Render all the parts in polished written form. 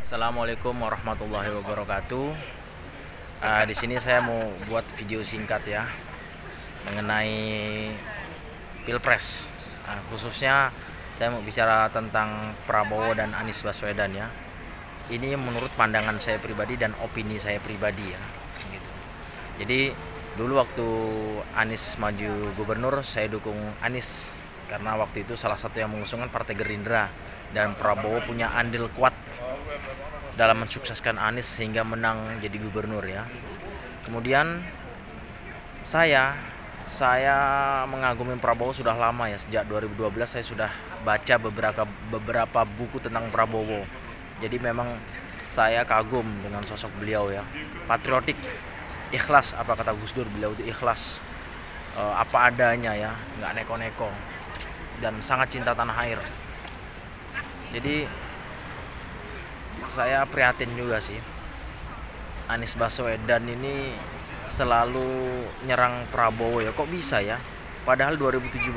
Assalamualaikum warahmatullahi wabarakatuh. Di sini saya mau buat video singkat ya mengenai Pilpres. Khususnya saya mau bicara tentang Prabowo dan Anies Baswedan ya. Ini menurut pandangan saya pribadi dan opini saya pribadi ya. Gitu. Jadi dulu waktu Anies maju gubernur, saya dukung Anies karena waktu itu salah satu yang mengusungkan Partai Gerindra, dan Prabowo punya andil kuat dalam mensukseskan Anies sehingga menang jadi gubernur ya. Kemudian saya mengagumi Prabowo sudah lama ya, sejak 2012 saya sudah baca beberapa buku tentang Prabowo. Jadi memang saya kagum dengan sosok beliau ya. Patriotik, ikhlas, apa kata Gus Dur, beliau itu ikhlas, apa adanya ya, nggak neko-neko, dan sangat cinta tanah air. Jadi saya prihatin juga sih, Anies Baswedan ini selalu nyerang Prabowo ya. Kok bisa ya? Padahal 2017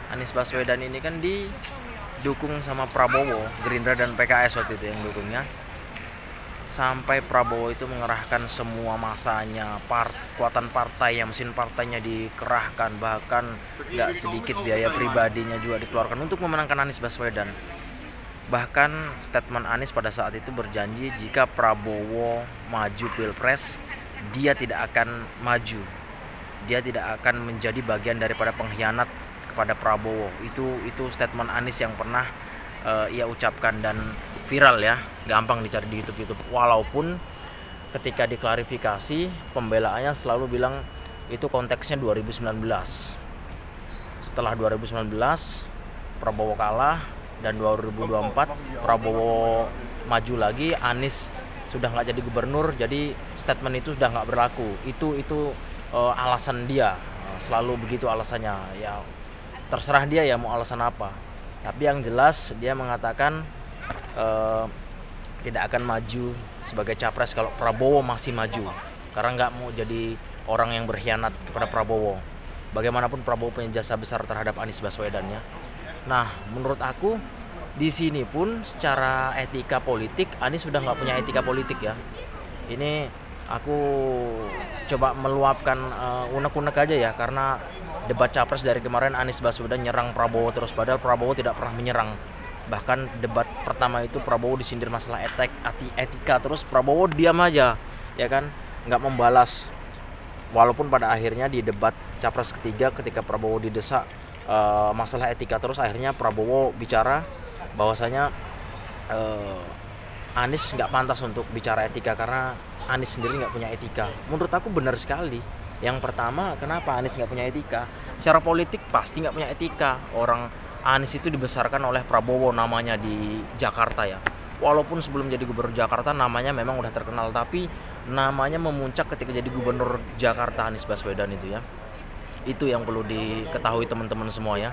Anies Baswedan ini kan didukung sama Prabowo, Gerindra dan PKS waktu itu yang dukungnya. Sampai Prabowo itu mengerahkan semua masanya, kekuatan partainya, mesin partainya dikerahkan, bahkan gak sedikit biaya pribadinya juga dikeluarkan untuk memenangkan Anies Baswedan. Bahkan statement Anies pada saat itu berjanji jika Prabowo maju Pilpres, dia tidak akan maju, dia tidak akan menjadi bagian daripada pengkhianat kepada Prabowo. Itu statement Anies yang pernah ia ucapkan dan viral ya, gampang dicari di YouTube. Walaupun ketika diklarifikasi, pembelaannya selalu bilang itu konteksnya 2019. Setelah 2019 Prabowo kalah, dan 2024 Prabowo maju lagi, Anies sudah nggak jadi gubernur, jadi statement itu sudah nggak berlaku. Itu alasan dia, selalu begitu alasannya ya. Terserah dia ya mau alasan apa. Tapi yang jelas dia mengatakan tidak akan maju sebagai capres kalau Prabowo masih maju, karena nggak mau jadi orang yang berkhianat kepada Prabowo. Bagaimanapun Prabowo punya jasa besar terhadap Anies Baswedan ya. Nah, menurut aku di sini pun secara etika politik Anies sudah nggak punya etika politik ya. Ini aku coba meluapkan unek-unek aja ya, karena debat capres dari kemarin Anies Baswedan nyerang Prabowo terus, padahal Prabowo tidak pernah menyerang. Bahkan debat pertama itu Prabowo disindir masalah etika, terus Prabowo diam aja ya kan, nggak membalas. Walaupun pada akhirnya di debat capres ketiga ketika Prabowo didesak masalah etika terus, akhirnya Prabowo bicara bahwasanya Anies nggak pantas untuk bicara etika karena Anies sendiri nggak punya etika. Menurut aku benar sekali. Yang pertama, kenapa Anies nggak punya etika? Secara politik pasti nggak punya etika. Orang Anies itu dibesarkan oleh Prabowo namanya di Jakarta ya. Walaupun sebelum jadi gubernur Jakarta namanya memang udah terkenal, tapi namanya memuncak ketika jadi gubernur Jakarta Anies Baswedan itu ya. Itu yang perlu diketahui teman-teman semua ya.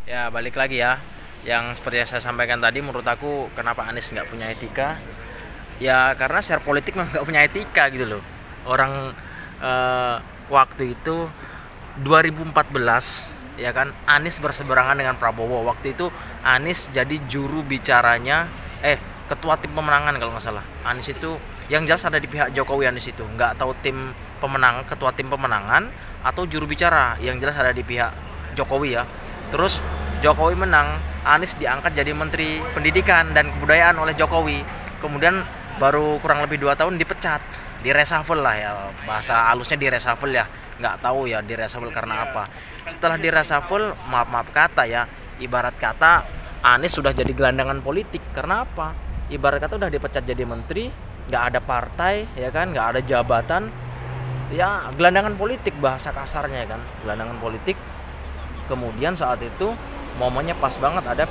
Ya balik lagi ya, yang seperti yang saya sampaikan tadi, menurut aku kenapa Anies nggak punya etika? Ya karena secara politik memang nggak punya etika gitu loh. Orang waktu itu 2014 ya kan, Anies berseberangan dengan Prabowo. Waktu itu Anies jadi juru bicaranya, ketua tim pemenangan kalau nggak salah. Anies itu yang jelas ada di pihak Jokowi. Anies itu nggak tahu tim pemenang, ketua tim pemenangan atau juru bicara, yang jelas ada di pihak Jokowi ya. Terus Jokowi menang, Anies diangkat jadi Menteri Pendidikan dan Kebudayaan oleh Jokowi. Kemudian baru kurang lebih 2 tahun dipecat, di reshuffle lah ya, bahasa halusnya di reshuffle ya. Nggak tahu ya di reshuffle karena apa. Setelah di reshuffle, maaf kata ya, ibarat kata Anies sudah jadi gelandangan politik. Karena apa? Ibarat kata udah dipecat jadi menteri, nggak ada partai ya kan, nggak ada jabatan ya, gelandangan politik bahasa kasarnya kan, gelandangan politik. Kemudian saat itu momennya pas banget ada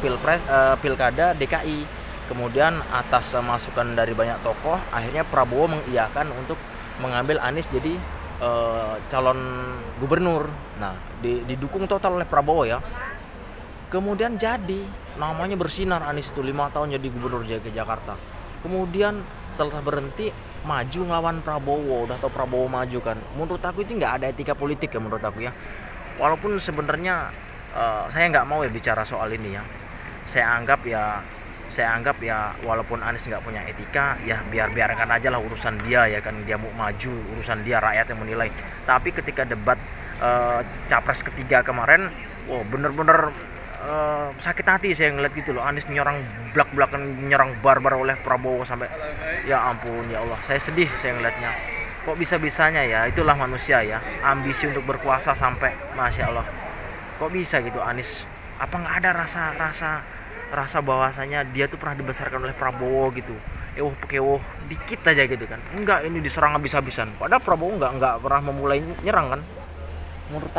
pilkada DKI. Kemudian atas masukan dari banyak tokoh, akhirnya Prabowo mengiyakan untuk mengambil Anies jadi calon gubernur. Nah, didukung total oleh Prabowo ya. Kemudian jadi namanya bersinar Anies itu 5 tahun jadi gubernur Jakarta. Kemudian setelah berhenti, maju ngelawan Prabowo. Udah tau Prabowo maju kan. Menurut aku itu nggak ada etika politik ya menurut aku ya. Walaupun sebenarnya saya nggak mau ya bicara soal ini ya. saya anggap ya walaupun Anies nggak punya etika, ya biarkan aja lah, urusan dia ya kan, dia mau maju, urusan dia, rakyat yang menilai. Tapi ketika debat capres ketiga kemarin, bener-bener sakit hati saya ngeliat gitu loh. Anies nyerang belak-belakan, nyerang barbar oleh Prabowo sampai ya ampun ya Allah, saya sedih saya ngeliatnya. Kok bisa-bisanya ya, itulah manusia ya, ambisi untuk berkuasa sampai masya Allah. Kok bisa gitu Anies? Apa nggak ada rasa bahwasanya dia tuh pernah dibesarkan oleh Prabowo gitu? Pekewoh dikit aja gitu kan. Enggak, ini diserang habis-habisan. Padahal Prabowo nggak pernah memulai nyerang kan. Menurut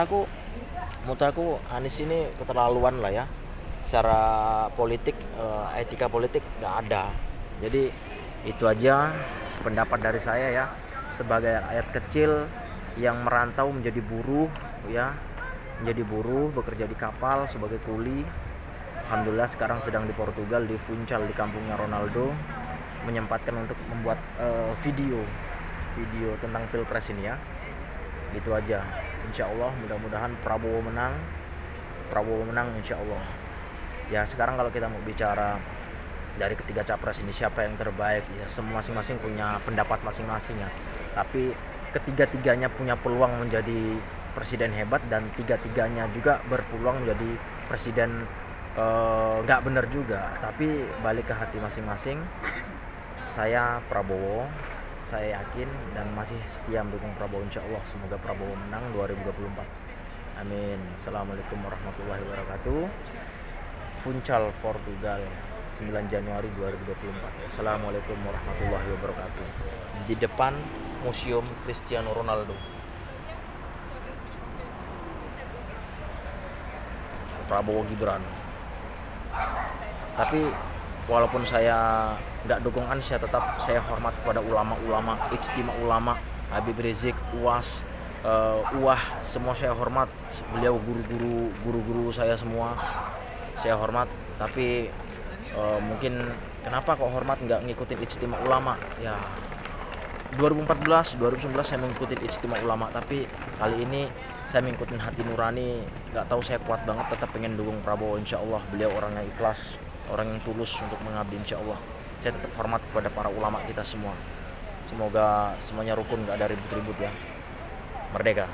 aku Anies ini keterlaluan lah ya. Secara politik, etika politik nggak ada. Jadi itu aja pendapat dari saya ya, sebagai rakyat kecil yang merantau menjadi buruh ya, bekerja di kapal sebagai kuli. Alhamdulillah sekarang sedang di Portugal, di Funchal, di kampungnya Ronaldo, menyempatkan untuk membuat video tentang pilpres ini ya. Gitu aja. Insya Allah mudah-mudahan Prabowo menang insya Allah. Ya sekarang kalau kita mau bicara dari ketiga capres ini siapa yang terbaik, ya semua masing-masing punya pendapat masing-masing ya. Tapi ketiga-tiganya punya peluang menjadi presiden hebat, dan tiga-tiganya juga berpeluang menjadi presiden nggak benar juga. Tapi balik ke hati masing-masing. Saya Prabowo, saya yakin dan masih setia mendukung Prabowo insya Allah. Semoga Prabowo menang 2024. Amin. Assalamualaikum warahmatullahi wabarakatuh. Funchal, Portugal, 9 Januari 2024. Assalamualaikum warahmatullahi wabarakatuh. Di depan Museum Cristiano Ronaldo. Prabowo Gibran. Tapi walaupun saya nggak dukung Anies, saya hormat kepada ulama-ulama, ijtima ulama, Habib Rizik, UAS, semua saya hormat. Beliau guru-guru saya semua saya hormat. Tapi mungkin kenapa kok hormat nggak ngikutin ijtima ulama ya. 2014, 2019 saya mengikuti ijtima ulama, tapi kali ini saya mengikuti hati nurani. Nggak tahu, saya kuat banget tetap pengen dukung Prabowo insya Allah. Beliau orang yang ikhlas, orang yang tulus untuk mengabdi insya Allah. Saya tetap hormat kepada para ulama kita semua. Semoga semuanya rukun, nggak ada ribut-ribut ya. Merdeka.